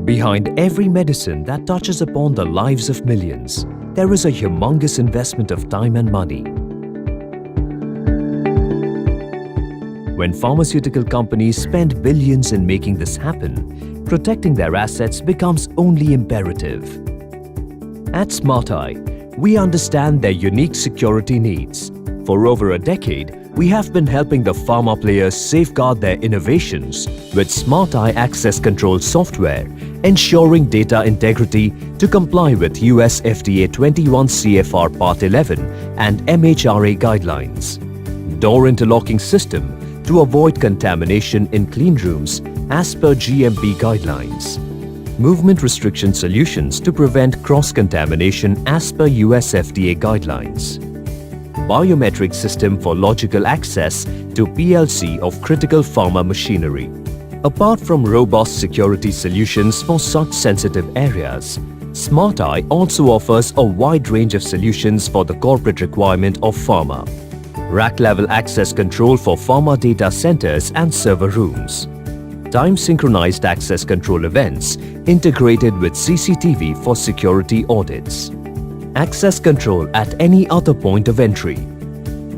Behind every medicine that touches upon the lives of millions, there is a humongous investment of time and money. When pharmaceutical companies spend billions in making this happen, protecting their assets becomes only imperative. At SmartEye, we understand their unique security needs. For over a decade, we have been helping the pharma players safeguard their innovations with SmartEye access control software, ensuring data integrity to comply with US FDA 21 CFR Part 11 and MHRA guidelines. Door Interlocking System to avoid contamination in clean rooms as per GMP guidelines. Movement restriction solutions to prevent cross-contamination as per US FDA guidelines. BIOMETRIC system for logical access to PLC of critical pharma machinery. Apart from robust security solutions for such sensitive areas, SmartEye also offers a wide range of solutions for the corporate requirement of pharma. Rack-level access control for pharma data centers and server rooms. Time Synchronised access control events integrated with CCTV for security audits. Access control at any other point of entry.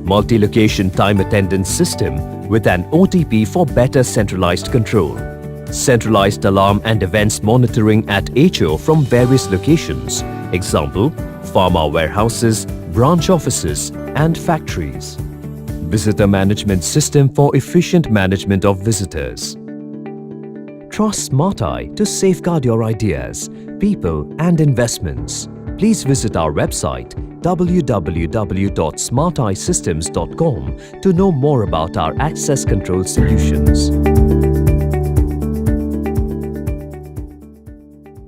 Multi-location time attendance system with an OTP for better centralized control. Centralized alarm and events monitoring at HO from various locations, example, pharma warehouses, branch offices, and factories. Visitor management system for efficient management of visitors. Trust SmartEye to safeguard your ideas, people, and investments. Please visit our website www.smarteyesystems.com to know more about our access control solutions.